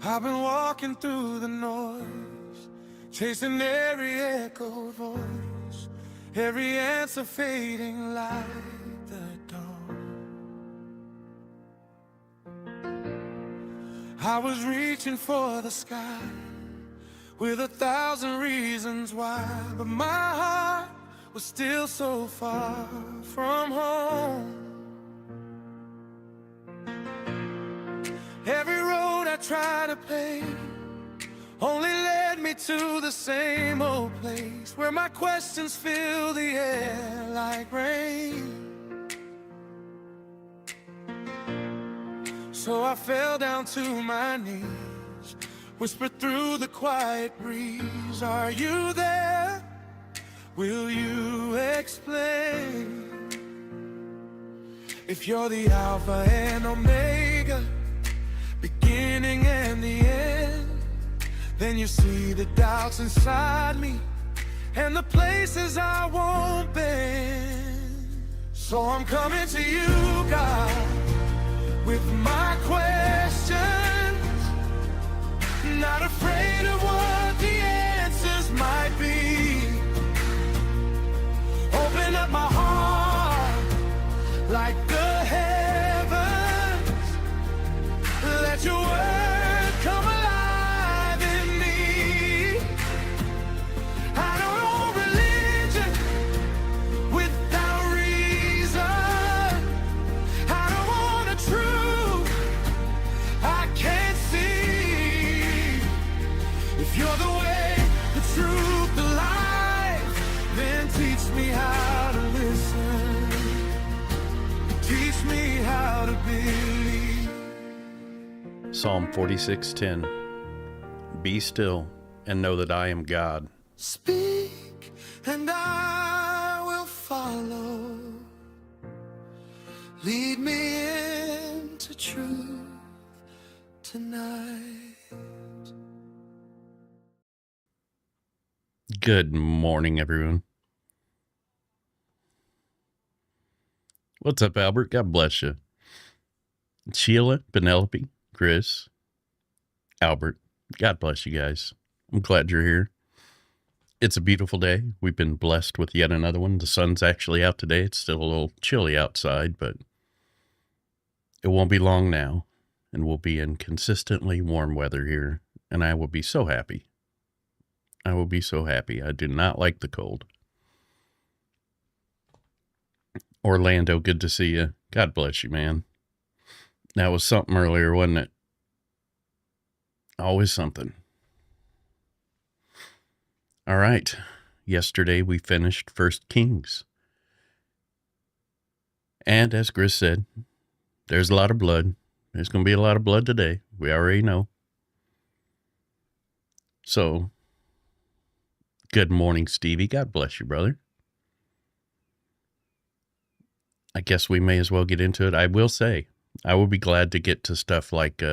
I've been walking through the noise, chasing every echoed voice, every answer fading like the dawn. I was reaching for the sky with 1,000 reasons why, but my heart was still so far from home. Every road I tried to pave only led me to the same old place, where my questions fill the air like rain. So I fell down to my knees, whispered through the quiet breeze, are you there? Will you explain? If you're the Alpha and Omega, beginning and the end, then you see the doubts inside me and the places I won't bend. So I'm coming to you, God, with my questions, not afraid of what the answers might be. Open up my heart like the heavens, let your word come alive in me. I don't want religion without reason. I don't want a truth I can't see. If you're the way, the truth, the life, then teach me how to listen. Teach me how to believe. Psalm 46:10. Be still and know that I am God. Speak and I will follow. Lead me into truth tonight. Good morning, everyone. What's up, Albert? God bless you. Sheila, Penelope, Chris, Albert, God bless you guys. I'm glad you're here. It's a beautiful day. We've been blessed with yet another one. The sun's actually out today. It's still a little chilly outside, but it won't be long now, and we'll be in consistently warm weather here, and I will be so happy. I will be so happy. I do not like the cold. Orlando, good to see you. God bless you, man. That was something earlier, wasn't it? Always something. All right. Yesterday we finished 1 Kings. And as Chris said, there's a lot of blood. There's going to be a lot of blood today. We already know. So, good morning, Stevie. God bless you, brother. I guess we may as well get into it. I will say, I will be glad to get to stuff like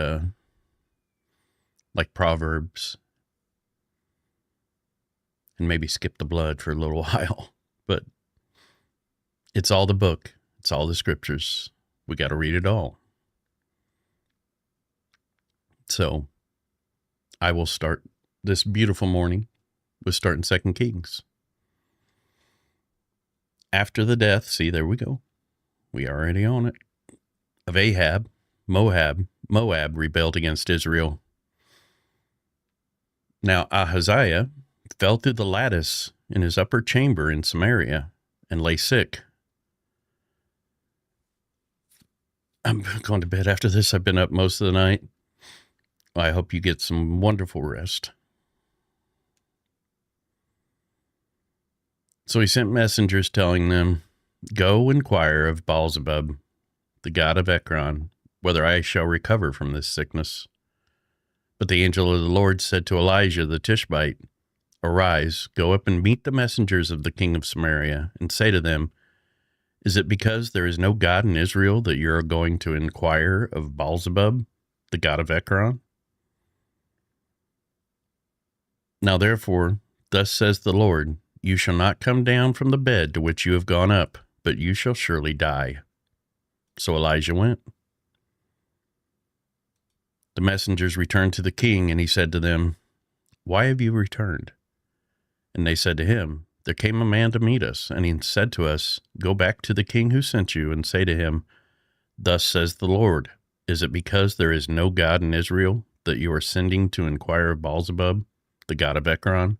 Proverbs, and maybe skip the blood for a little while. But it's all the book. It's all the scriptures. We got to read it all. So I will start this beautiful morning with starting 2 Kings. After the death, see, there we go. We are already on it. Of Ahab, Moab rebelled against Israel. Now Ahaziah fell through the lattice in his upper chamber in Samaria and lay sick. I'm going to bed after this. I've been up most of the night. I hope you get some wonderful rest. So he sent messengers telling them, go inquire of Baalzebub, the god of Ekron, whether I shall recover from this sickness. But the angel of the Lord said to Elijah the Tishbite, arise, go up and meet the messengers of the king of Samaria, and say to them, is it because there is no God in Israel that you are going to inquire of Baalzebub, the god of Ekron? Now therefore, thus says the Lord, you shall not come down from the bed to which you have gone up, but you shall surely die. So Elijah went. The messengers returned to the king, and he said to them, "Why have you returned?" And they said to him, "There came a man to meet us, and he said to us, 'Go back to the king who sent you, and say to him, Thus says the Lord, is it because there is no God in Israel that you are sending to inquire of Baalzebub, the god of Ekron?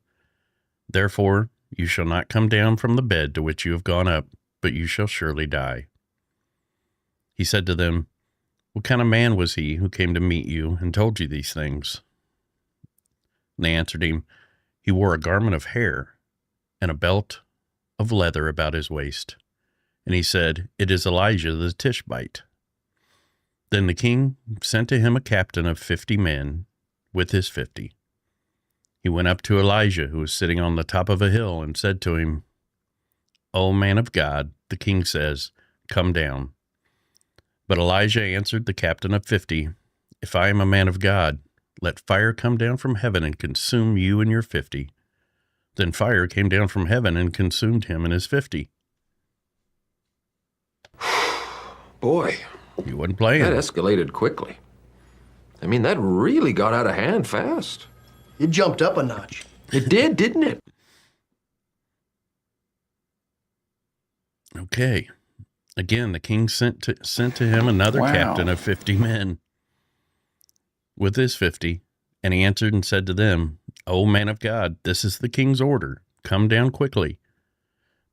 Therefore you shall not come down from the bed to which you have gone up, but you shall surely die.' He said to them, 'What kind of man was he who came to meet you and told you these things?' And they answered him, 'He wore a garment of hair and a belt of leather about his waist.' And he said, 'It is Elijah the Tishbite.' Then the king sent to him a captain of 50 men with his 50. He went up to Elijah, who was sitting on the top of a hill, and said to him, 'O man of God, the king says, come down.' But Elijah answered the captain of 50, 'If I am a man of God, let fire come down from heaven and consume you and your 50. Then fire came down from heaven and consumed him and his 50. Boy, He wasn't playing. that escalated quickly. I mean, that really got out of hand fast. It jumped up a notch. It did, didn't it? Okay. Again, the king sent to him another captain of 50 men with his 50, and he answered and said to them, 'O man of God, this is the king's order. Come down quickly.'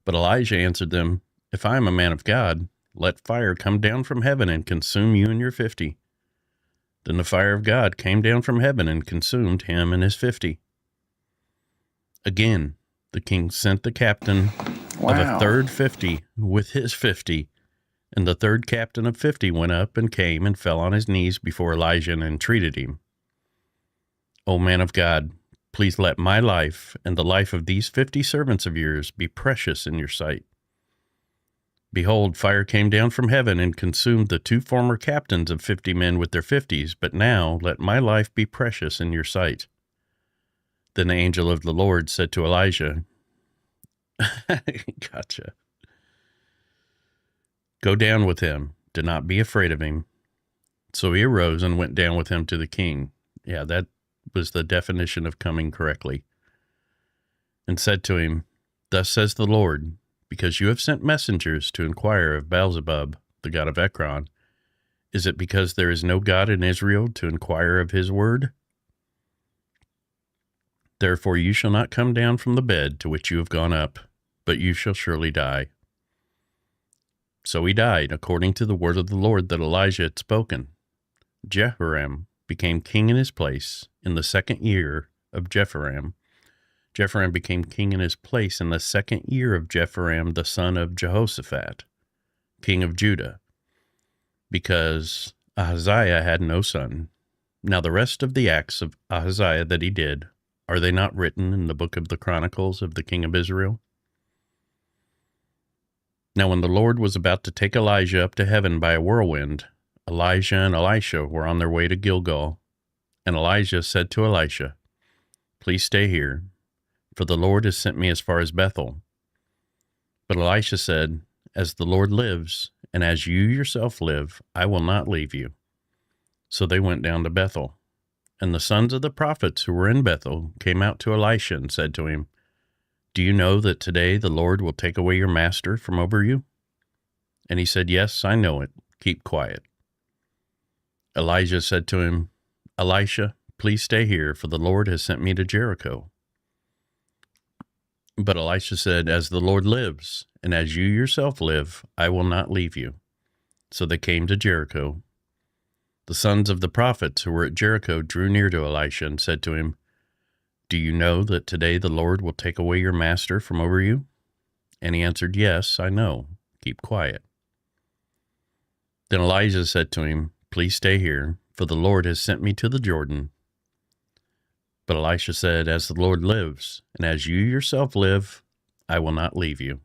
But Elijah answered them, 'If I am a man of God, let fire come down from heaven and consume you and your 50. Then the fire of God came down from heaven and consumed him and his 50. Again, the king sent the captain of a third 50 with his 50. And the third captain of 50 went up and came and fell on his knees before Elijah and entreated him, 'O man of God, please let my life and the life of these 50 servants of yours be precious in your sight.' Behold, fire came down from heaven and consumed the 2 former captains of 50 men with their 50s, but now let my life be precious in your sight." Then the angel of the Lord said to Elijah, Gotcha. "Go down with him. Do not be afraid of him." So he arose and went down with him to the king. Yeah, that was the definition of coming correctly. And said to him, "Thus says the Lord, because you have sent messengers to inquire of Baalzebub, the god of Ekron, is it because there is no God in Israel to inquire of his word? Therefore you shall not come down from the bed to which you have gone up, but you shall surely die." So he died, according to the word of the Lord that Elijah had spoken. Jehoram became king in his place in the 2nd year of Jehoram. Jehoram became king in his place in the 2nd year of Jehoram, the son of Jehoshaphat, king of Judah, because Ahaziah had no son. Now the rest of the acts of Ahaziah that he did, are they not written in the book of the Chronicles of the king of Israel? Now when the Lord was about to take Elijah up to heaven by a whirlwind, Elijah and Elisha were on their way to Gilgal. And Elijah said to Elisha, "Please stay here, for the Lord has sent me as far as Bethel." But Elisha said, "As the Lord lives, and as you yourself live, I will not leave you." So they went down to Bethel. And the sons of the prophets who were in Bethel came out to Elisha and said to him, "Do you know that today the Lord will take away your master from over you?" And he said, "Yes, I know it. Keep quiet." Elijah said to him, "Elisha, please stay here, for the Lord has sent me to Jericho." But Elisha said, "As the Lord lives, and as you yourself live, I will not leave you." So they came to Jericho. The sons of the prophets who were at Jericho drew near to Elisha and said to him, "Do you know that today the Lord will take away your master from over you?" And he answered, "Yes, I know. Keep quiet." Then Elijah said to him, "Please stay here, for the Lord has sent me to the Jordan." But Elisha said, "As the Lord lives, and as you yourself live, I will not leave you."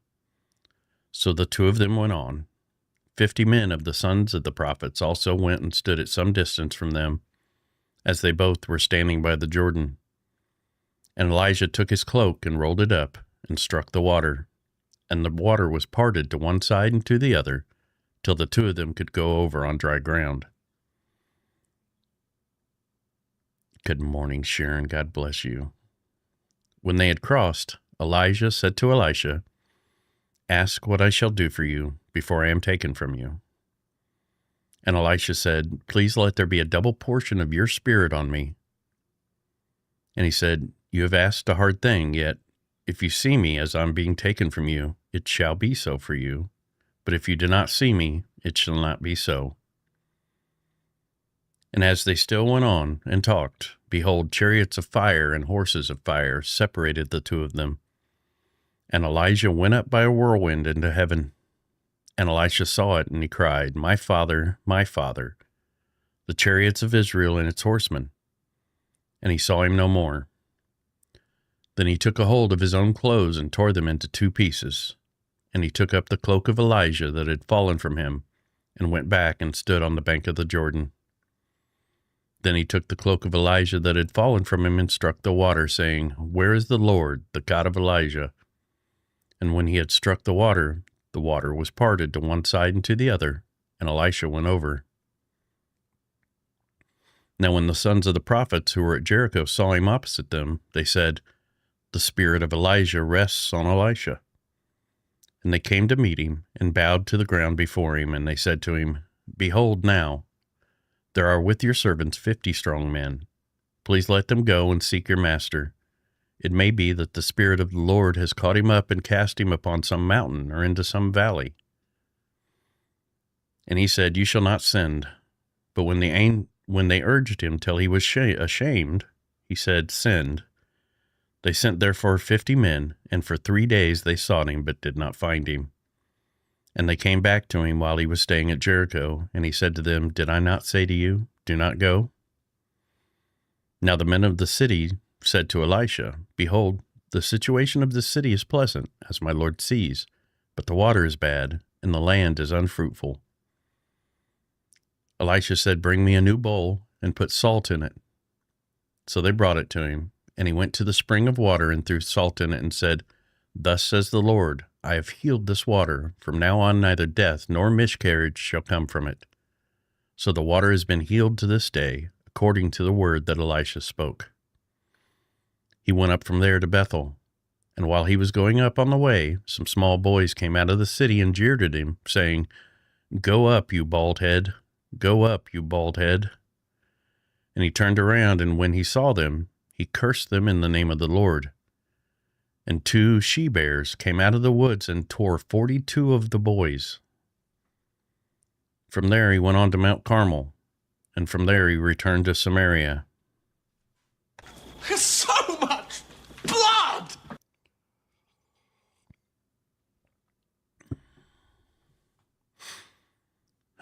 So the 2 of them went on. 50 men of the sons of the prophets also went and stood at some distance from them, as they both were standing by the Jordan. And Elijah took his cloak and rolled it up and struck the water, and the water was parted to one side and to the other, till the 2 of them could go over on dry ground. Good morning, Sharon. God bless you. When they had crossed, Elijah said to Elisha, "Ask what I shall do for you before I am taken from you." And Elisha said, "Please let there be a double portion of your spirit on me." And he said, "You have asked a hard thing, yet if you see me as I'm being taken from you, it shall be so for you. But if you do not see me, it shall not be so." And as they still went on and talked, behold, chariots of fire and horses of fire separated the two of them. And Elijah went up by a whirlwind into heaven. And Elisha saw it, and he cried, my father, the chariots of Israel and its horsemen." And he saw him no more. Then he took a hold of his own clothes and tore them into 2 pieces. And he took up the cloak of Elijah that had fallen from him, and went back and stood on the bank of the Jordan. Then he took the cloak of Elijah that had fallen from him and struck the water, saying, "Where is the Lord, the God of Elijah?" And when he had struck the water was parted to one side and to the other, and Elisha went over. Now when the sons of the prophets who were at Jericho saw him opposite them, they said, "The spirit of Elijah rests on Elisha." And they came to meet him, and bowed to the ground before him, and they said to him, "Behold now, there are with your servants 50 strong men. Please let them go and seek your master. It may be that the Spirit of the Lord has caught him up and cast him upon some mountain or into some valley." And he said, "You shall not send." But when they urged him till he was ashamed, he said, "Send." They sent therefore 50 men, and for 3 days they sought him, but did not find him. And they came back to him while he was staying at Jericho, and he said to them, "Did I not say to you, do not go?" Now the men of the city said to Elisha, "Behold, the situation of this city is pleasant, as my Lord sees, but the water is bad, and the land is unfruitful." Elisha said, "Bring me a new bowl, and put salt in it." So they brought it to him, and he went to the spring of water and threw salt in it, and said, "Thus says the Lord, I have healed this water. From now on neither death nor miscarriage shall come from it." So the water has been healed to this day, according to the word that Elisha spoke. He went up from there to Bethel, and while he was going up on the way, some small boys came out of the city and jeered at him, saying, "Go up, you bald head! Go up, you bald head!" And he turned around, and when he saw them, he cursed them in the name of the Lord. And 2 she-bears came out of the woods and tore 42 of the boys. From there he went on to Mount Carmel, and from there he returned to Samaria. So much blood!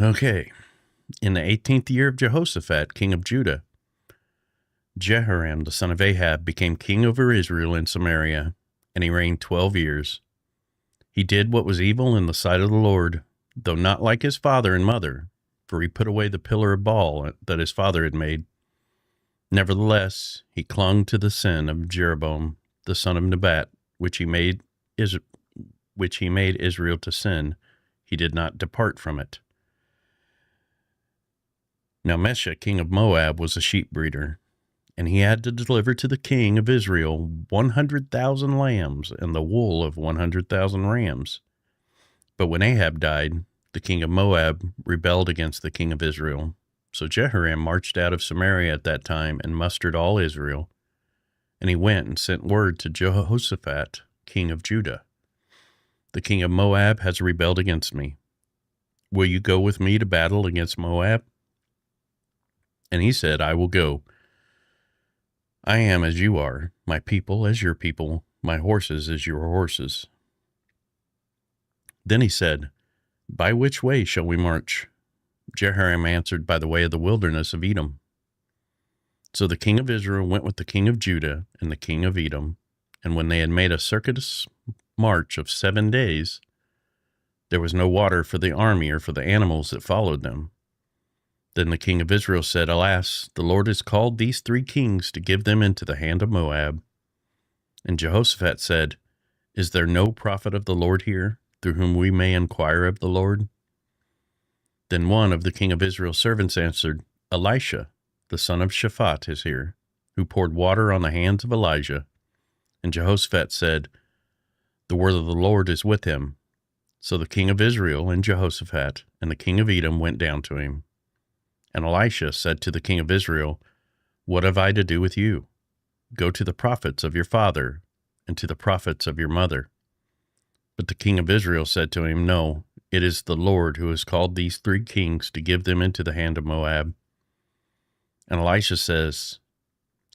Okay. In the 18th year of Jehoshaphat, king of Judah, Jehoram, the son of Ahab, became king over Israel in Samaria, and he reigned 12 years. He did what was evil in the sight of the Lord, though not like his father and mother, for he put away the pillar of Baal that his father had made. Nevertheless, he clung to the sin of Jeroboam, the son of Nebat, which he made Israel to sin. He did not depart from it. Now Mesha, king of Moab, was a sheep breeder, and he had to deliver to the king of Israel 100,000 lambs and the wool of 100,000 rams. But when Ahab died, the king of Moab rebelled against the king of Israel. So Jehoram marched out of Samaria at that time and mustered all Israel. And he went and sent word to Jehoshaphat, king of Judah, "The king of Moab has rebelled against me. Will you go with me to battle against Moab?" And he said, "I will go. I am as you are, my people as your people, my horses as your horses." Then he said, "By which way shall we march?" Jehoram answered, "By the way of the wilderness of Edom." So the king of Israel went with the king of Judah and the king of Edom, and when they had made a circuitous march of 7 days, there was no water for the army or for the animals that followed them. Then the king of Israel said, "Alas, the Lord has called these 3 kings to give them into the hand of Moab." And Jehoshaphat said, "Is there no prophet of the Lord here, through whom we may inquire of the Lord?" Then one of the king of Israel's servants answered, "Elisha, the son of Shaphat, is here, who poured water on the hands of Elijah. And Jehoshaphat said, "The word of the Lord is with him." So the king of Israel and Jehoshaphat and the king of Edom went down to him. And Elisha said to the king of Israel, "What have I to do with you? Go to the prophets of your father and to the prophets of your mother." But the king of Israel said to him, "No, it is the Lord who has called these 3 kings to give them into the hand of Moab." And Elisha says,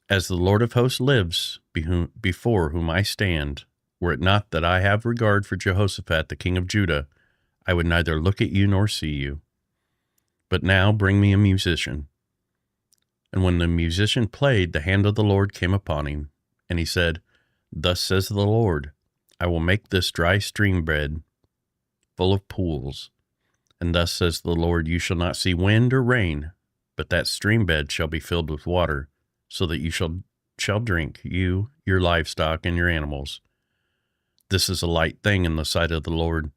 "As the Lord of hosts lives, before whom I stand, were it not that I have regard for Jehoshaphat the king of Judah, I would neither look at you nor see you. But now bring me a musician." And when the musician played, the hand of the Lord came upon him. And he said, "Thus says the Lord, I will make this dry stream bed full of pools. And thus says the Lord, you shall not see wind or rain, but that stream bed shall be filled with water, so that you shall drink, you, your livestock, and your animals. This is a light thing in the sight of the Lord.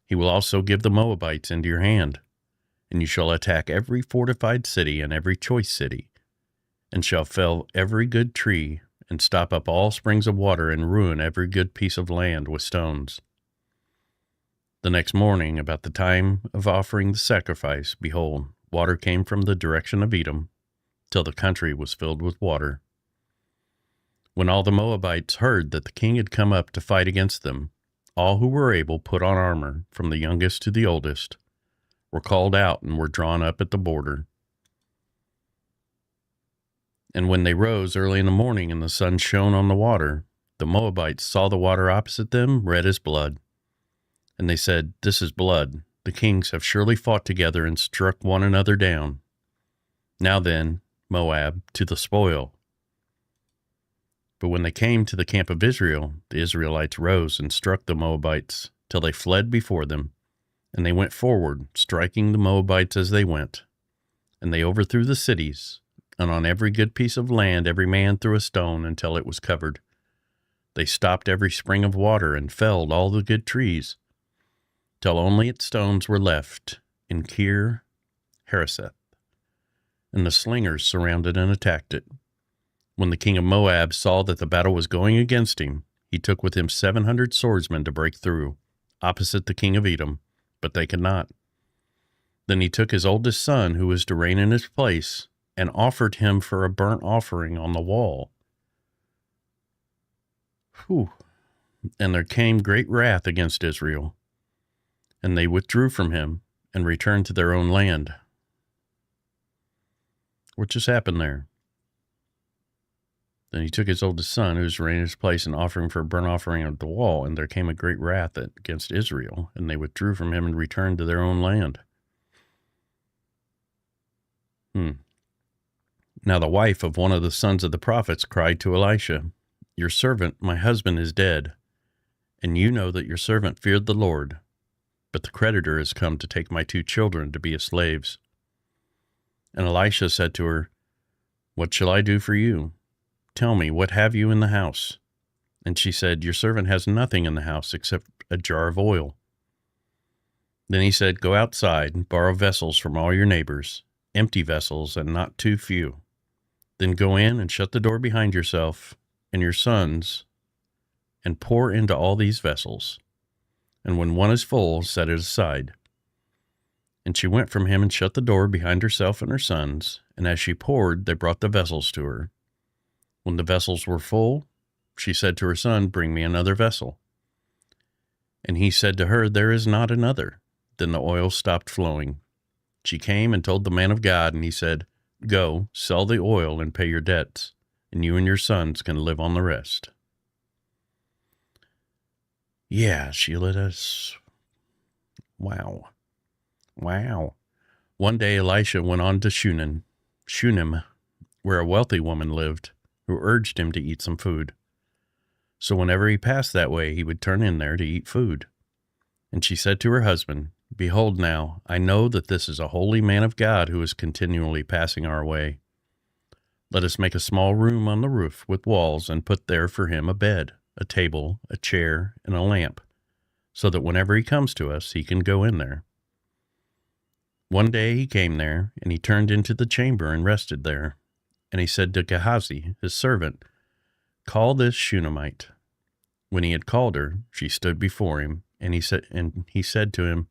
He will also give the Moabites into your hand, and you shall attack every fortified city and every choice city, and shall fell every good tree, and stop up all springs of water, and ruin every good piece of land with stones." The next morning, about the time of offering the sacrifice, behold, water came from the direction of Edom, till the country was filled with water. When all the Moabites heard that the king had come up to fight against them, all who were able put on armor, from the youngest to the oldest, were called out and were drawn up at the border. And when they rose early in the morning and the sun shone on the water, the Moabites saw the water opposite them red as blood. And they said, "This is blood. The kings have surely fought together and struck one another down. Now then, Moab, to the spoil." But when they came to the camp of Israel, the Israelites rose and struck the Moabites till they fled before them. And they went forward, striking the Moabites as they went. And they overthrew the cities, and on every good piece of land every man threw a stone until it was covered. They stopped every spring of water and felled all the good trees, till only its stones were left in Kir Hareseth. And the slingers surrounded and attacked it. When the king of Moab saw that the battle was going against him, he took with him 700 swordsmen to break through, opposite the king of Edom, but they could not. Then he took his oldest son, who was to reign in his place, and offered him for a burnt offering on the wall. And there came great wrath against Israel, and they withdrew from him and returned to their own land. What just happened there? Then he took his oldest son, who was reigning in his place, and offered him for a burnt offering at the wall, and there came a great wrath against Israel, and they withdrew from him and returned to their own land. Now the wife of one of the sons of the prophets cried to Elisha, "Your servant, my husband, is dead, and you know that your servant feared the Lord, but the creditor has come to take my 2 children to be his slaves." And Elisha said to her, "What shall I do for you? Tell me, what have you in the house?" And she said, "Your servant has nothing in the house except a jar of oil." Then he said, "Go outside and borrow vessels from all your neighbors, empty vessels and not too few. Then go in and shut the door behind yourself and your sons, and pour into all these vessels. And when one is full, set it aside." And she went from him and shut the door behind herself and her sons, and as she poured, they brought the vessels to her. When the vessels were full, she said to her son, "Bring me another vessel." And he said to her, "There is not another." Then the oil stopped flowing. She came and told the man of God, and he said, "Go, sell the oil and pay your debts, and you and your sons can live on the rest." Yeah, Sheila, that's... Wow. One day Elisha went on to Shunem, where a wealthy woman lived, who urged him to eat some food. So whenever he passed that way, he would turn in there to eat food. And she said to her husband, "Behold now, I know that this is a holy man of God who is continually passing our way. Let us make a small room on the roof with walls and put there for him a bed, a table, a chair, and a lamp, so that whenever he comes to us, he can go in there." One day he came there, and he turned into the chamber and rested there. And he said to Gehazi, his servant, "Call this Shunammite." When he had called her, she stood before him, and he said to him,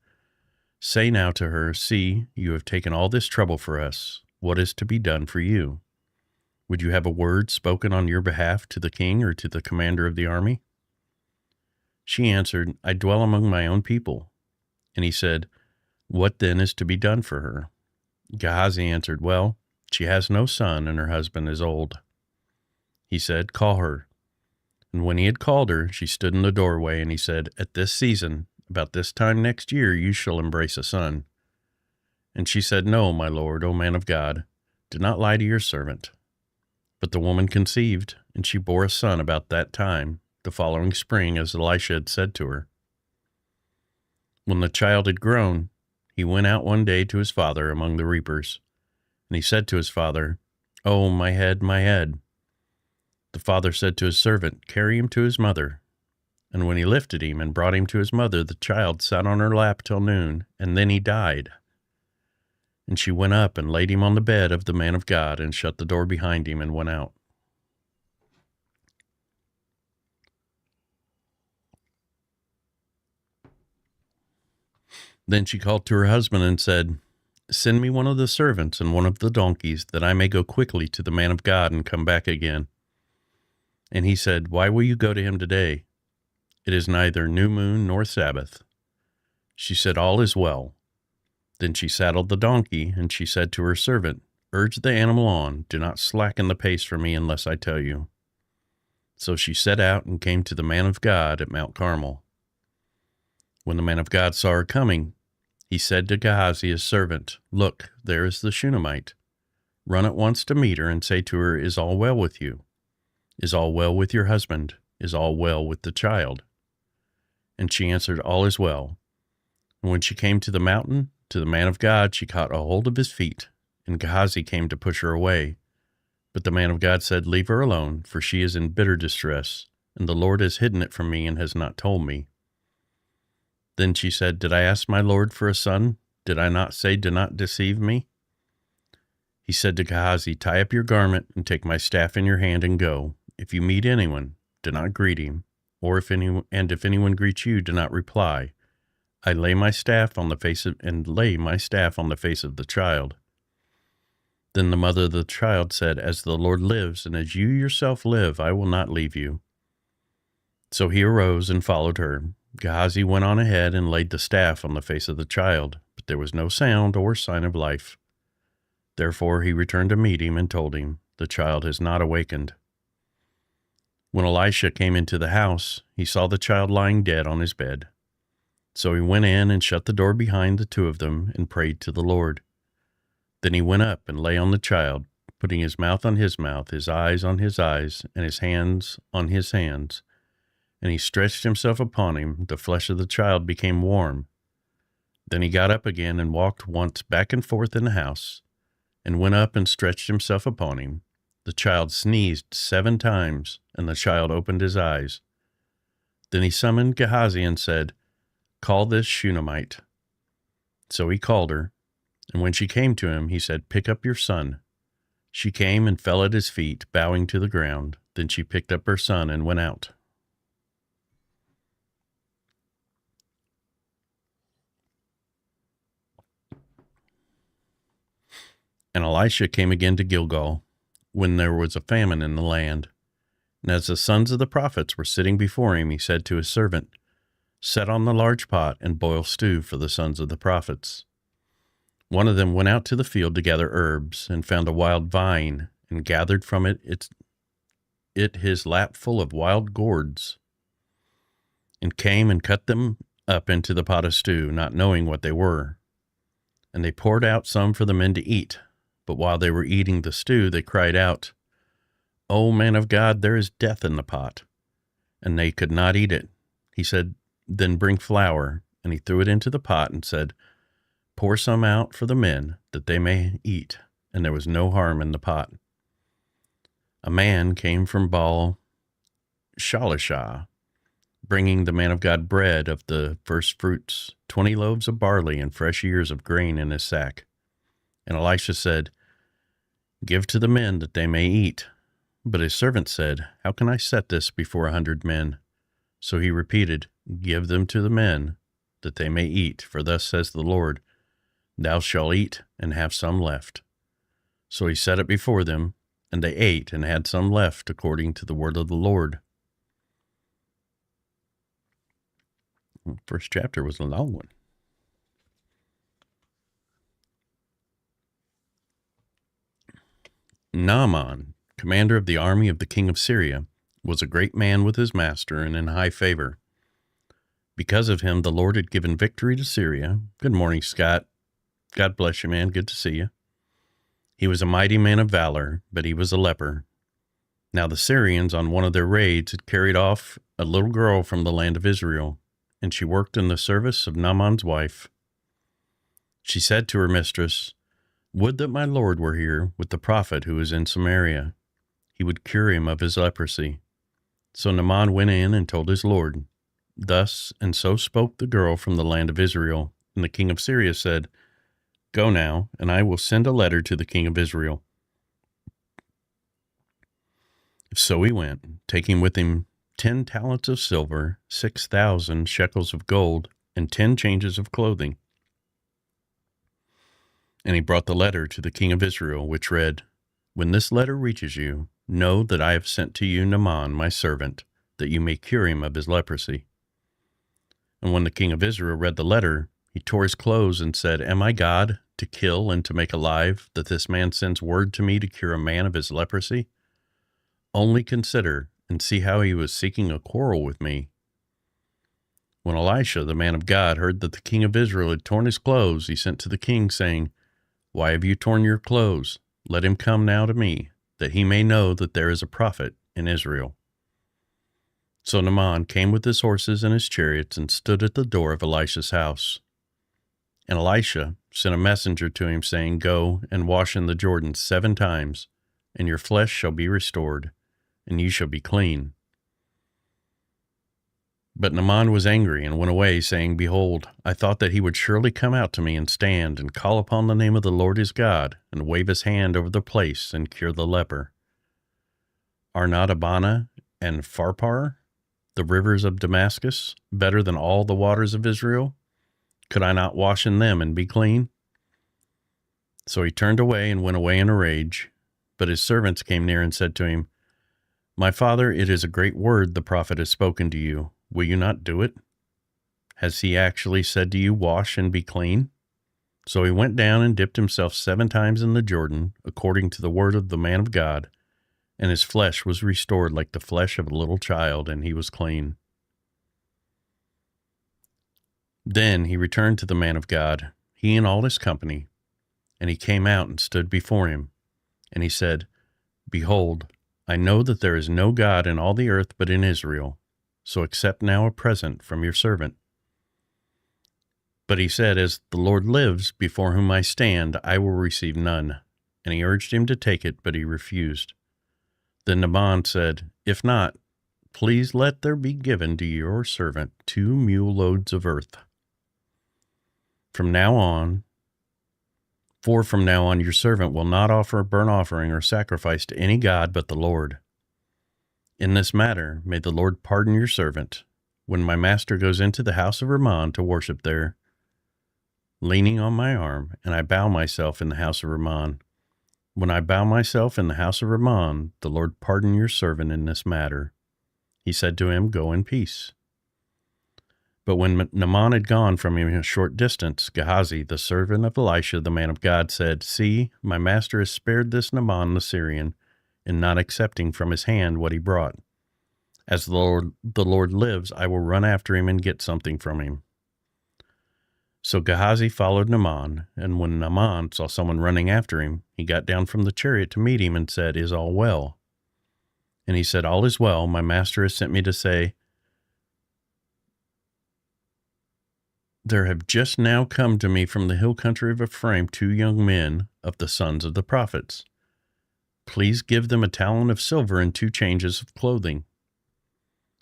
"Say now to her, see, you have taken all this trouble for us. What is to be done for you? Would you have a word spoken on your behalf to the king or to the commander of the army?" She answered, "I dwell among my own people." And he said, "What then is to be done for her?" Gehazi answered, "Well, she has no son, and her husband is old." He said, "Call her." And when he had called her, she stood in the doorway, and he said, "At this season, about this time next year, you shall embrace a son." And she said, "No, my lord, O man of God, do not lie to your servant." But the woman conceived, and she bore a son about that time, the following spring, as Elisha had said to her. When the child had grown, he went out one day to his father among the reapers. And he said to his father, "Oh, my head, my head." The father said to his servant, "Carry him to his mother." And when he lifted him and brought him to his mother, the child sat on her lap till noon, and then he died. And she went up and laid him on the bed of the man of God, and shut the door behind him, and went out. Then she called to her husband and said, "Send me one of the servants and one of the donkeys, that I may go quickly to the man of God and come back again." And he said, "Why will you go to him today? It is neither new moon nor Sabbath." She said, "All is well." Then she saddled the donkey, and she said to her servant, "Urge the animal on, do not slacken the pace for me unless I tell you." So she set out and came to the man of God at Mount Carmel. When the man of God saw her coming, he said to Gehazi his servant, "Look, there is the Shunammite. Run at once to meet her and say to her, 'Is all well with you? Is all well with your husband? Is all well with the child?'" And she answered, "All is well." And when she came to the mountain, to the man of God, she caught a hold of his feet, and Gehazi came to push her away. But the man of God said, "Leave her alone, for she is in bitter distress, and the Lord has hidden it from me and has not told me." Then she said, "Did I ask my Lord for a son? Did I not say, 'Do not deceive me'?" He said to Gehazi, "Tie up your garment and take my staff in your hand and go. If you meet anyone, do not greet him, if anyone greets you, do not reply. I lay my staff on the face of the child." Then the mother of the child said, "As the Lord lives, and as you yourself live, I will not leave you." So he arose and followed her. Gehazi went on ahead and laid the staff on the face of the child, but there was no sound or sign of life. Therefore he returned to meet him and told him, "The child has not awakened." When Elisha came into the house, he saw the child lying dead on his bed. So he went in and shut the door behind the two of them and prayed to the Lord. Then he went up and lay on the child, putting his mouth on his mouth, his eyes on his eyes, and his hands on his hands. And he stretched himself upon him. The flesh of the child became warm. Then he got up again and walked once back and forth in the house, and went up and stretched himself upon him. The child sneezed 7 times, and the child opened his eyes. Then he summoned Gehazi and said, "Call this Shunammite." So he called her, and when she came to him, he said, "Pick up your son." She came and fell at his feet, bowing to the ground. Then she picked up her son and went out. And Elisha came again to Gilgal, when there was a famine in the land. And as the sons of the prophets were sitting before him, he said to his servant, "Set on the large pot and boil stew for the sons of the prophets." One of them went out to the field to gather herbs, and found a wild vine, and gathered from it his lap full of wild gourds, and came and cut them up into the pot of stew, not knowing what they were. And they poured out some for the men to eat. But while they were eating the stew, they cried out, "O man of God, there is death in the pot." And they could not eat it. He said, "Then bring flour." And he threw it into the pot and said, "Pour some out for the men, that they may eat." And there was no harm in the pot. A man came from Baal Shalishah, bringing the man of God bread of the first fruits, 20 loaves of barley and fresh ears of grain in his sack. And Elisha said, Give to the men that they may eat. But his servant said, How can I set this before 100 men? So he repeated, Give them to the men, that they may eat. For thus says the Lord, Thou shalt eat, and have some left. So he set it before them, and they ate, and had some left, according to the word of the Lord. First chapter was a long one. Naaman, commander of the army of the king of Syria, was a great man with his master and in high favor. Because of him, the Lord had given victory to Syria. Good morning, Scott. God bless you, man. Good to see you. He was a mighty man of valor, but he was a leper. Now the Syrians, on one of their raids, had carried off a little girl from the land of Israel, and she worked in the service of Naaman's wife. She said to her mistress, Would that my Lord were here with the prophet who is in Samaria. He would cure him of his leprosy. So Naaman went in and told his Lord. Thus and so spoke the girl from the land of Israel. And the king of Syria said, Go now, and I will send a letter to the king of Israel. So he went, taking with him 10 talents of silver, 6,000 shekels of gold, and 10 changes of clothing. And he brought the letter to the king of Israel, which read, When this letter reaches you, know that I have sent to you Naaman, my servant, that you may cure him of his leprosy. And when the king of Israel read the letter, he tore his clothes and said, Am I God, to kill and to make alive, that this man sends word to me to cure a man of his leprosy? Only consider and see how he was seeking a quarrel with me. When Elisha, the man of God, heard that the king of Israel had torn his clothes, he sent to the king, saying, Why have you torn your clothes? Let him come now to me, that he may know that there is a prophet in Israel. So Naaman came with his horses and his chariots and stood at the door of Elisha's house. And Elisha sent a messenger to him, saying, Go and wash in the Jordan 7 times, and your flesh shall be restored, and you shall be clean. But Naaman was angry and went away, saying, Behold, I thought that he would surely come out to me and stand and call upon the name of the Lord his God, and wave his hand over the place and cure the leper. Are not Abana and Pharpar, the rivers of Damascus, better than all the waters of Israel? Could I not wash in them and be clean? So he turned away and went away in a rage. But his servants came near and said to him, My father, it is a great word the prophet has spoken to you. Will you not do it? Has he actually said to you, Wash and be clean? So he went down and dipped himself 7 times in the Jordan, according to the word of the man of God, and his flesh was restored like the flesh of a little child, and he was clean. Then he returned to the man of God, he and all his company, and he came out and stood before him. And he said, Behold, I know that there is no God in all the earth but in Israel, so accept now a present from your servant. But he said, As the Lord lives, before whom I stand, I will receive none. And he urged him to take it, but he refused. Then Naaman said, If not, please let there be given to your servant 2 mule loads of earth. From now on your servant will not offer a burnt offering or sacrifice to any god but the Lord. In this matter, may the Lord pardon your servant, when my master goes into the house of Rimmon to worship there, leaning on my arm, and I bow myself in the house of Rimmon. When I bow myself in the house of Rimmon, the Lord pardon your servant in this matter. He said to him, Go in peace. But when Naaman had gone from him a short distance, Gehazi, the servant of Elisha, the man of God, said, See, my master has spared this Naaman the Syrian, in not accepting from his hand what he brought. As the Lord lives, I will run after him and get something from him. So Gehazi followed Naaman, and when Naaman saw someone running after him, he got down from the chariot to meet him and said, Is all well? And he said, All is well. My master has sent me to say, There have just now come to me from the hill country of Ephraim 2 young men of the sons of the prophets. Please give them a talent of silver and 2 changes of clothing.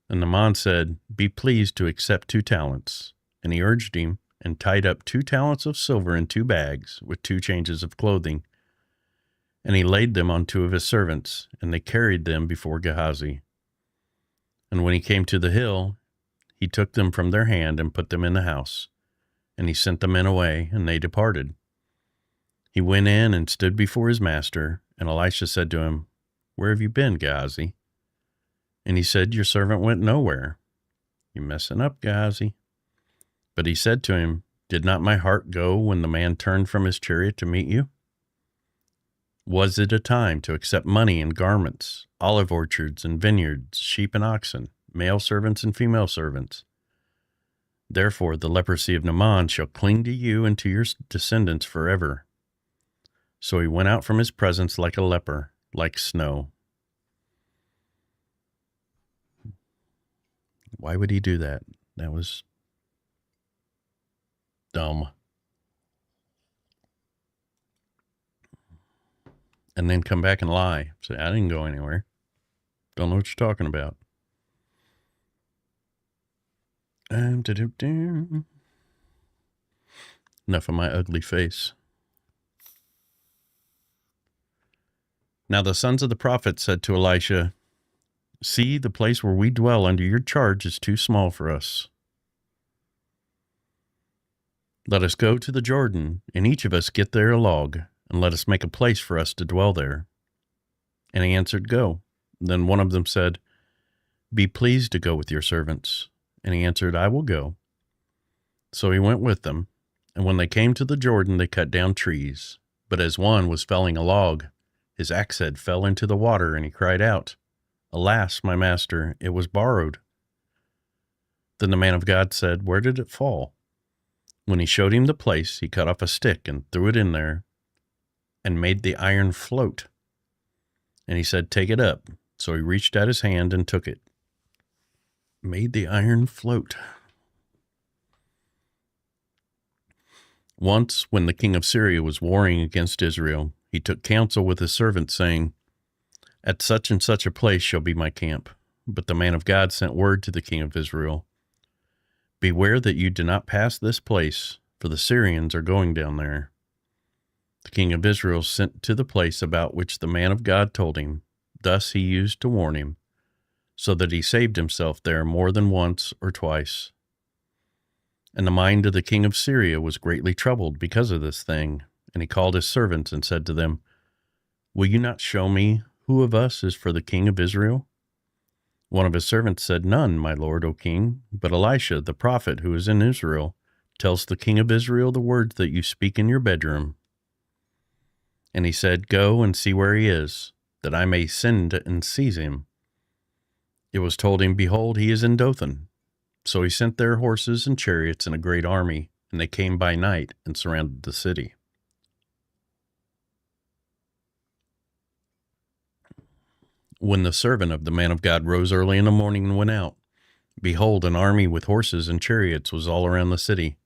And Naaman said, Be pleased to accept 2 talents. And he urged him, and tied up 2 talents of silver in 2 bags with 2 changes of clothing. And he laid them on 2 of his servants, and they carried them before Gehazi. And when he came to the hill, he took them from their hand and put them in the house. And he sent the men away, and they departed. He went in and stood before his master, and Elisha said to him, "Where have you been, Gehazi?" And he said, "Your servant went nowhere." "You're messing up, Gehazi." But he said to him, "Did not my heart go when the man turned from his chariot to meet you? Was it a time to accept money and garments, olive orchards and vineyards, sheep and oxen, male servants and female servants? Therefore the leprosy of Naaman shall cling to you and to your descendants forever." So he went out from his presence like a leper, like snow. Why would he do that? That was dumb. And then come back and lie. Say, "I didn't go anywhere. Don't know what you're talking about." Enough of my ugly face. Now the sons of the prophet said to Elisha, "See, the place where we dwell under your charge is too small for us. Let us go to the Jordan, and each of us get there a log, and let us make a place for us to dwell there." And he answered, "Go." Then one of them said, "Be pleased to go with your servants." And he answered, "I will go." So he went with them, and when they came to the Jordan, they cut down trees. But as one was felling a log, his axe head fell into the water, and he cried out, "Alas, my master, it was borrowed." Then the man of God said, "Where did it fall?" When he showed him the place, he cut off a stick and threw it in there and made the iron float. And he said, "Take it up." So he reached out his hand and took it. Made the iron float. Once, when the king of Syria was warring against Israel, he took counsel with his servants, saying, "At such and such a place shall be my camp." But the man of God sent word to the king of Israel, "Beware that you do not pass this place, for the Syrians are going down there." The king of Israel sent to the place about which the man of God told him. Thus he used to warn him, so that he saved himself there more than once or twice. And the mind of the king of Syria was greatly troubled because of this thing. And he called his servants and said to them, "Will you not show me who of us is for the king of Israel?" One of his servants said, "None, my lord, O king, but Elisha, the prophet who is in Israel, tells the king of Israel the words that you speak in your bedroom." And he said, "Go and see where he is, that I may send and seize him." It was told him, "Behold, he is in Dothan." So he sent their horses and chariots and a great army, and they came by night and surrounded the city. When the servant of the man of God rose early in the morning and went out, behold, an army with horses and chariots was all around the city.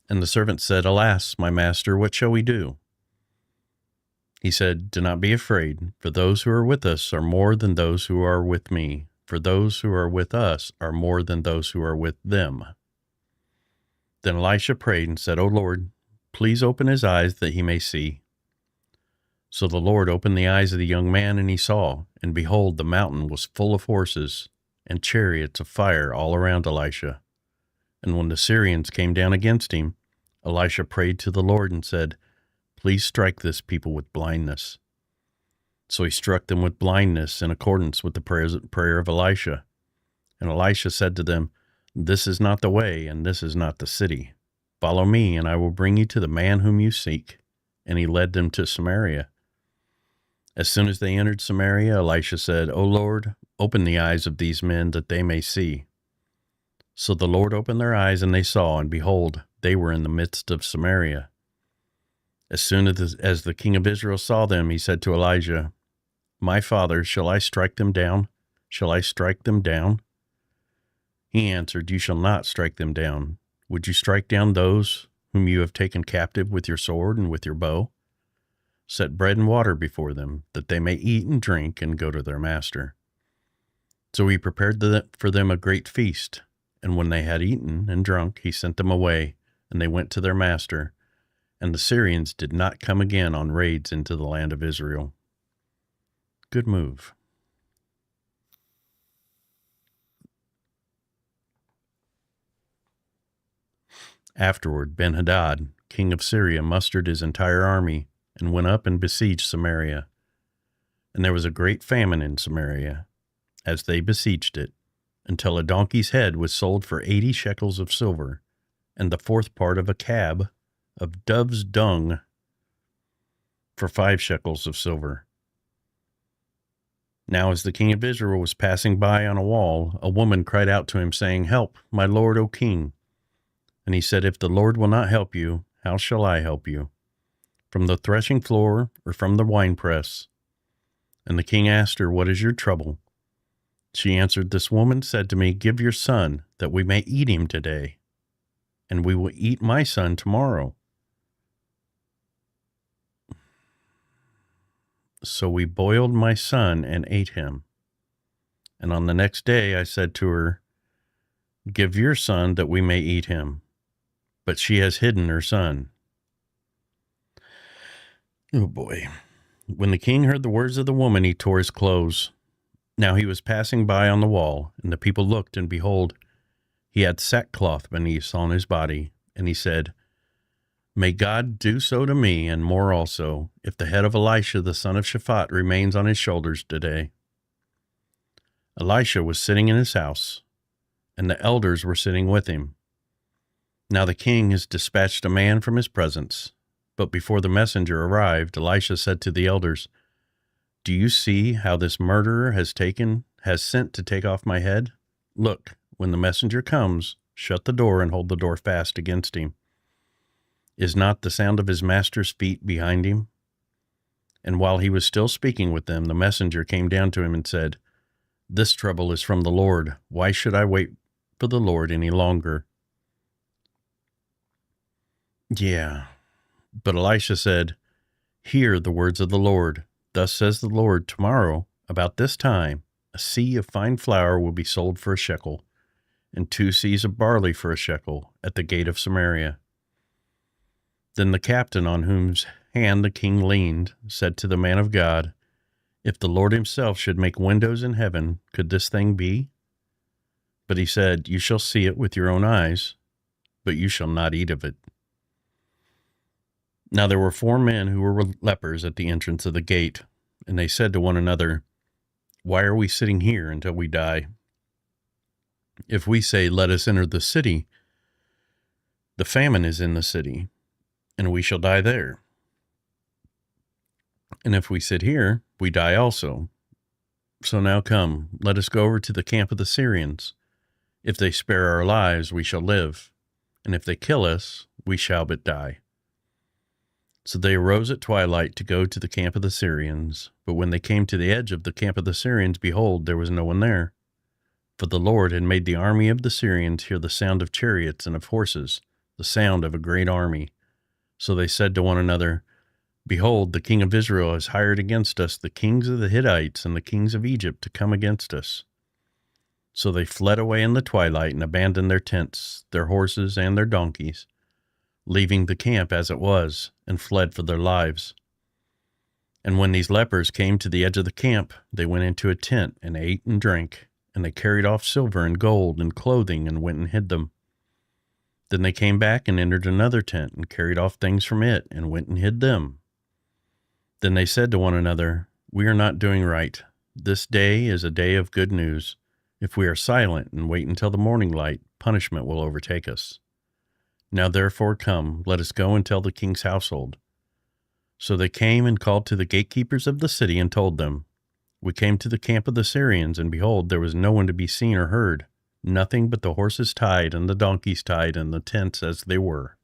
And the servant said, "Alas, my master, what shall we do?" He said, "Do not be afraid, for those who are with us are more than those who are with me, for those who are with us are more than those who are with them." Then Elisha prayed and said, "O Lord, please open his eyes that he may see." So the Lord opened the eyes of the young man, and he saw, and behold, the mountain was full of horses and chariots of fire all around Elisha. And when the Syrians came down against him, Elisha prayed to the Lord and said, "Please strike this people with blindness." So he struck them with blindness in accordance with the prayer of Elisha. And Elisha said to them, "This is not the way, and this is not the city. Follow me, and I will bring you to the man whom you seek." And he led them to Samaria. As soon as they entered Samaria, Elisha said, "O Lord, open the eyes of these men that they may see." So the Lord opened their eyes, and they saw, and behold, they were in the midst of Samaria. As soon as the king of Israel saw them, he said to Elijah, "My father, shall I strike them down? Shall I strike them down?" He answered, "You shall not strike them down. Would you strike down those whom you have taken captive with your sword and with your bow? Set bread and water before them, that they may eat and drink and go to their master." So he prepared for them a great feast, and when they had eaten and drunk, he sent them away, and they went to their master. and the Syrians did not come again on raids into the land of Israel. Good move. Afterward, Ben-Hadad, king of Syria, mustered his entire army and went up and besieged Samaria. And there was a great famine in Samaria, as they besieged it, until a donkey's head was sold for 80 shekels of silver, and the fourth part of a cab of dove's dung for 5 shekels of silver. Now as the king of Israel was passing by on a wall, a woman cried out to him, saying, "Help, my lord, O king." And he said, "If the Lord will not help you, how shall I help you? From the threshing floor or from the winepress?" And the king asked her, "What is your trouble?" She answered, "This woman said to me, 'Give your son, that we may eat him today, and we will eat my son tomorrow.' So we boiled my son and ate him. And on the next day I said to her, 'Give your son, that we may eat him.' But she has hidden her son." Oh boy. When the king heard the words of the woman, he tore his clothes. Now he was passing by on the wall, and the people looked, and behold, he had sackcloth beneath on his body. And he said, "May God do so to me, and more also, if the head of Elisha the son of Shaphat remains on his shoulders today." Elisha was sitting in his house, and the elders were sitting with him. Now the king has dispatched a man from his presence. But before the messenger arrived, Elisha said to the elders, "Do you see how this murderer has sent to take off my head? Look, when the messenger comes, shut the door and hold the door fast against him. Is not the sound of his master's feet behind him?" And while he was still speaking with them, the messenger came down to him and said, "This trouble is from the Lord. Why should I wait for the Lord any longer?" Yeah. But Elisha said, "Hear the words of the Lord. Thus says the Lord, tomorrow, about this time, a seah of fine flour will be sold for a shekel, and 2 seahs of barley for a shekel at the gate of Samaria." Then the captain on whose hand the king leaned said to the man of God, "If the Lord himself should make windows in heaven, could this thing be?" But he said, "You shall see it with your own eyes, but you shall not eat of it." Now there were 4 men who were lepers at the entrance of the gate, and they said to one another, "Why are we sitting here until we die? If we say, 'Let us enter the city,' the famine is in the city, and we shall die there. And if we sit here, we die also. So now come, let us go over to the camp of the Syrians. If they spare our lives, we shall live, and if they kill us, we shall but die." So they arose at twilight to go to the camp of the Syrians. But when they came to the edge of the camp of the Syrians, behold, there was no one there. For the Lord had made the army of the Syrians hear the sound of chariots and of horses, the sound of a great army. So they said to one another, "Behold, the king of Israel has hired against us the kings of the Hittites and the kings of Egypt to come against us." So they fled away in the twilight and abandoned their tents, their horses, and their donkeys, leaving the camp as it was, and fled for their lives. And when these lepers came to the edge of the camp, they went into a tent and ate and drank, and they carried off silver and gold and clothing and went and hid them. Then they came back and entered another tent and carried off things from it and went and hid them. Then they said to one another, "We are not doing right. This day is a day of good news. If we are silent and wait until the morning light, punishment will overtake us. Now therefore come, let us go and tell the king's household." So they came and called to the gatekeepers of the city and told them, "We came to the camp of the Syrians, and behold, there was no one to be seen or heard, nothing but the horses tied and the donkeys tied and the tents as they were."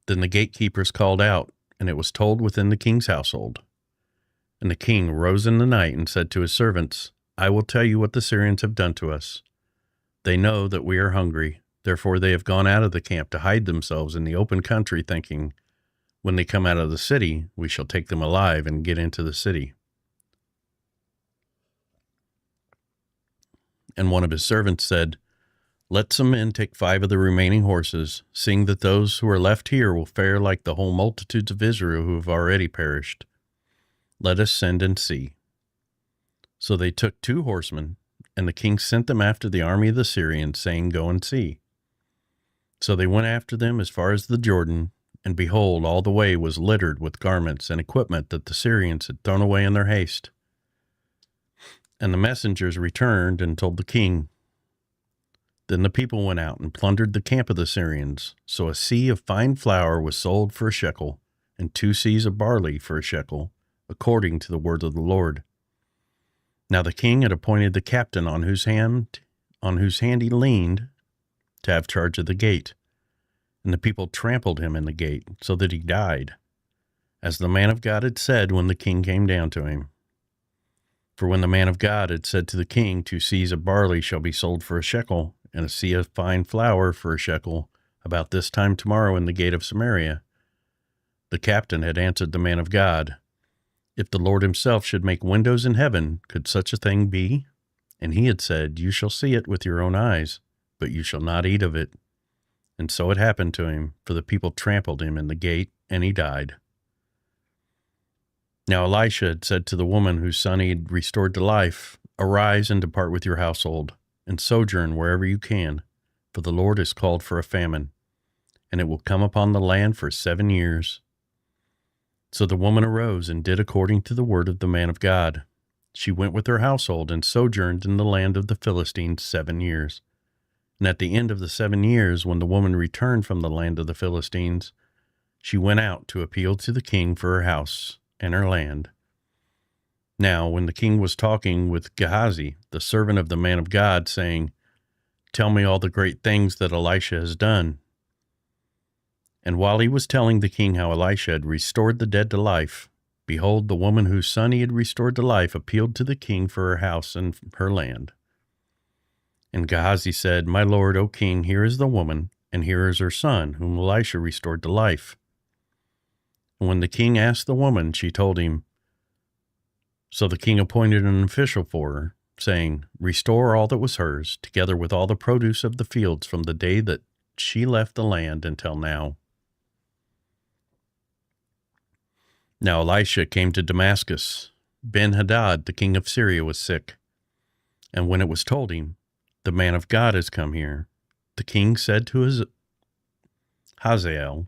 Then the gatekeepers called out, and it was told within the king's household. And the king rose in the night and said to his servants, "I will tell you what the Syrians have done to us. They know that we are hungry. Therefore they have gone out of the camp to hide themselves in the open country, thinking, 'When they come out of the city, we shall take them alive and get into the city.'" And one of his servants said, Let some men take 5 of the remaining horses, seeing that those who are left here will fare like the whole multitudes of Israel who have already perished. Let us send and see. So they took 2 horsemen, and the king sent them after the army of the Syrians, saying, Go and see. So they went after them as far as the Jordan, and behold, all the way was littered with garments and equipment that the Syrians had thrown away in their haste. And the messengers returned and told the king. Then the people went out and plundered the camp of the Syrians. So a seah of fine flour was sold for a shekel, and 2 seahs of barley for a shekel, according to the word of the Lord. Now the king had appointed the captain on whose hand he leaned to have charge of the gate. And the people trampled him in the gate, so that he died, as the man of God had said when the king came down to him. For when the man of God had said to the king, 2 seahs of barley shall be sold for a shekel, and a seah of fine flour for a shekel, about this time tomorrow in the gate of Samaria, the captain had answered the man of God, If the Lord himself should make windows in heaven, could such a thing be? And he had said, You shall see it with your own eyes, but you shall not eat of it. And so it happened to him, for the people trampled him in the gate, and he died. Now Elisha had said to the woman whose son he had restored to life, Arise and depart with your household, and sojourn wherever you can, for the Lord has called for a famine, and it will come upon the land for 7 years. So the woman arose and did according to the word of the man of God. She went with her household and sojourned in the land of the Philistines 7 years. And at the end of the 7 years, when the woman returned from the land of the Philistines, she went out to appeal to the king for her house and her land. Now, when the king was talking with Gehazi, the servant of the man of God, saying, Tell me all the great things that Elisha has done. And while he was telling the king how Elisha had restored the dead to life, behold, the woman whose son he had restored to life appealed to the king for her house and her land. And Gehazi said, My lord, O king, here is the woman, and here is her son, whom Elisha restored to life. And when the king asked the woman, she told him. So the king appointed an official for her, saying, Restore all that was hers, together with all the produce of the fields from the day that she left the land until now. Now Elisha came to Damascus. Ben-Hadad, the king of Syria, was sick. And when it was told him, The man of God has come here, the king said to Hazael,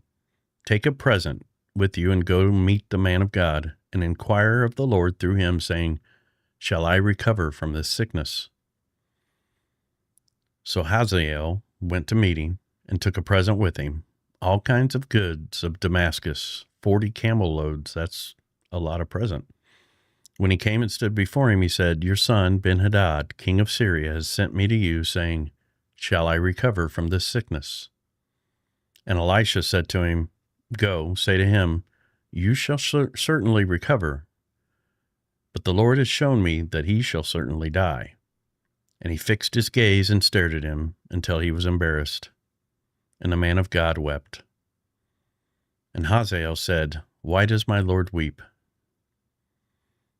Take a present with you and go meet the man of God, and inquire of the Lord through him, saying, Shall I recover from this sickness? So Hazael went to meet him, and took a present with him, all kinds of goods of Damascus, 40 camel loads. That's a lot of present. When he came and stood before him, he said, Your son, Ben-Hadad, king of Syria, has sent me to you, saying, Shall I recover from this sickness? And Elisha said to him, Go, say to him, You shall certainly recover, but the Lord has shown me that he shall certainly die. And he fixed his gaze and stared at him until he was embarrassed. And the man of God wept. And Hazael said, Why does my Lord weep?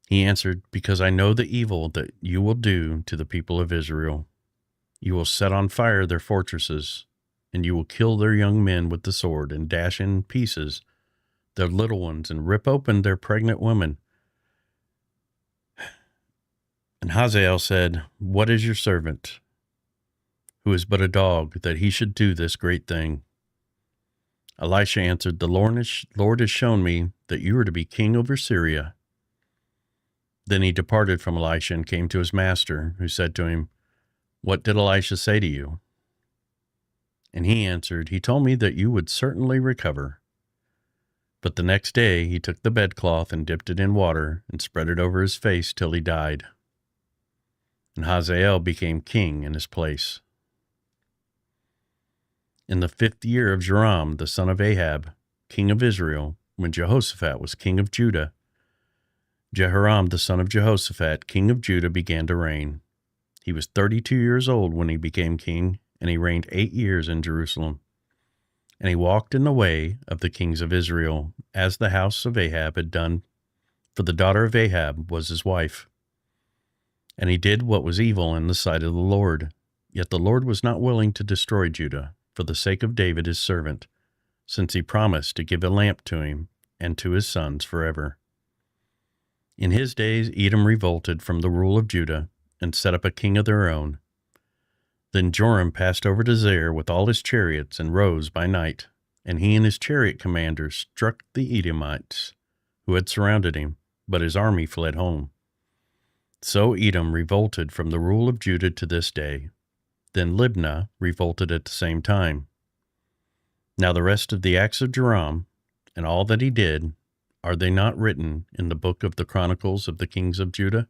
He answered, Because I know the evil that you will do to the people of Israel. You will set on fire their fortresses, and you will kill their young men with the sword, and dash in pieces their little ones, and rip open their pregnant women. And Hazael said, What is your servant, who is but a dog, that he should do this great thing? Elisha answered, The Lord has shown me that you are to be king over Syria. Then he departed from Elisha and came to his master, who said to him, What did Elisha say to you? And he answered, He told me that you would certainly recover. But the next day he took the bedcloth and dipped it in water and spread it over his face till he died. And Hazael became king in his place. In the 5th year of Joram, the son of Ahab, king of Israel, when Jehoshaphat was king of Judah, Jehoram, the son of Jehoshaphat, king of Judah, began to reign. He was 32 years old when he became king, and he reigned 8 years in Jerusalem. And he walked in the way of the kings of Israel, as the house of Ahab had done, for the daughter of Ahab was his wife. And he did what was evil in the sight of the Lord, Yet the Lord was not willing to destroy Judah for the sake of David his servant, since he promised to give a lamp to him and to his sons forever. In his days Edom revolted from the rule of Judah and set up a king of their own. Then Joram passed over to Zair with all his chariots and rose by night, and he and his chariot commanders struck the Edomites who had surrounded him, but his army fled home. So Edom revolted from the rule of Judah to this day. Then Libnah revolted at the same time. Now the rest of the acts of Joram, and all that he did, are they not written in the book of the Chronicles of the kings of Judah?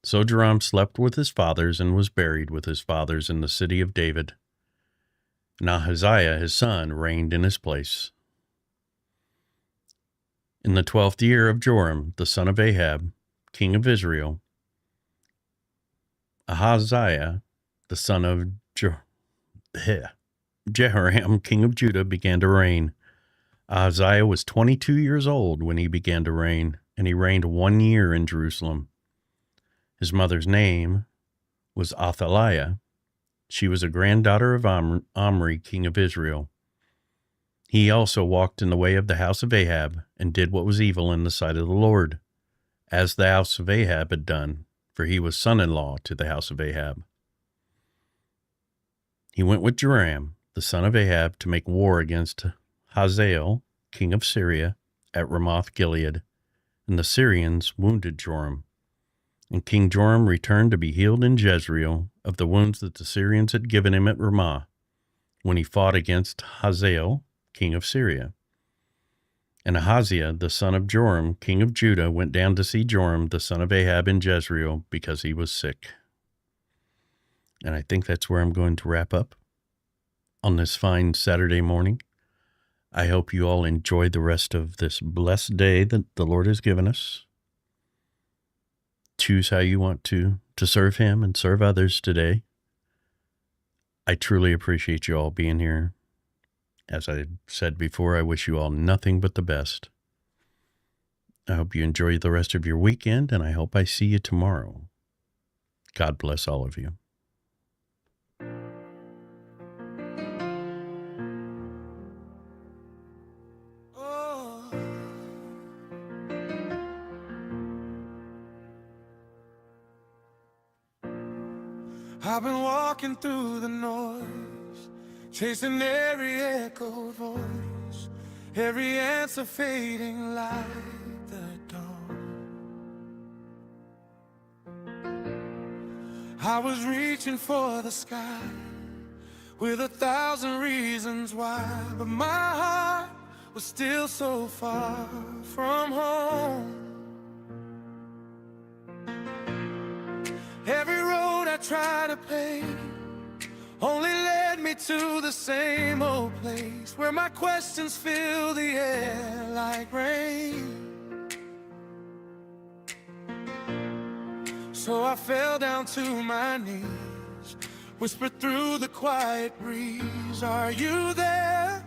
So Joram slept with his fathers and was buried with his fathers in the city of David. And Ahaziah his son reigned in his place. In the 12th year of Joram, the son of Ahab, king of Israel, Ahaziah, the son of Jehoram, king of Judah, began to reign. Ahaziah was 22 years old when he began to reign, and he reigned 1 year in Jerusalem. His mother's name was Athaliah. She was a granddaughter of Omri, king of Israel. He also walked in the way of the house of Ahab, and did what was evil in the sight of the Lord, as the house of Ahab had done, for he was son-in-law to the house of Ahab. He went with Joram, the son of Ahab, to make war against Hazael, king of Syria, at Ramoth Gilead, and the Syrians wounded Joram. And King Joram returned to be healed in Jezreel of the wounds that the Syrians had given him at Ramah, when he fought against Hazael, king of Syria. And Ahaziah, the son of Joram, king of Judah, went down to see Joram, the son of Ahab, in Jezreel, because he was sick. And I think that's where I'm going to wrap up on this fine Saturday morning. I hope you all enjoy the rest of this blessed day that the Lord has given us. Choose how you want to serve him and serve others today. I truly appreciate you all being here. As I said before, I wish you all nothing but the best. I hope you enjoy the rest of your weekend, and I hope I see you tomorrow. God bless all of you. I've been walking through the noise, chasing every echoed voice, every answer fading like the dawn. I was reaching for the sky with 1,000 reasons why, but my heart was still so far from home. Every road I tried to pave only led me to the same old place, where my questions fill the air like rain. So I fell down to my knees, whispered through the quiet breeze, are you there?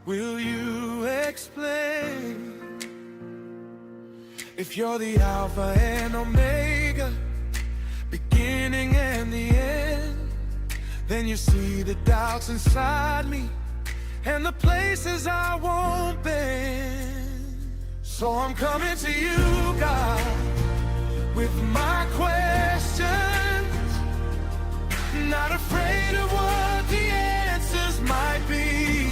Will you explain? If you're the Alpha and Omega, beginning and the end, then you see the doubts inside me and the places I won't bend. So I'm coming to you, God, with my questions, not afraid of what the answers might be.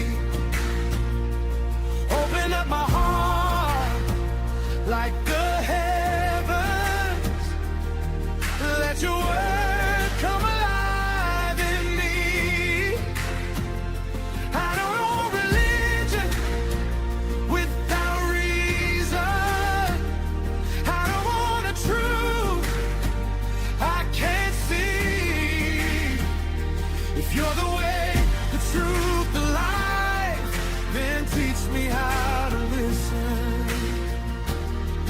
Open up my heart like the heavens, let your word come alive in me. I don't want religion without reason. I don't want a truth I can't see. If you're the way, the truth, the life, then teach me how to listen.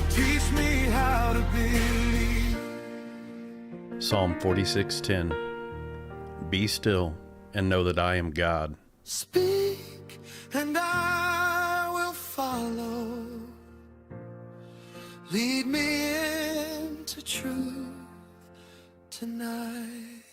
Teach me how to believe. Psalm 46:10. Be still and know that I am God. Speak and I will follow. Lead me into truth. tonight.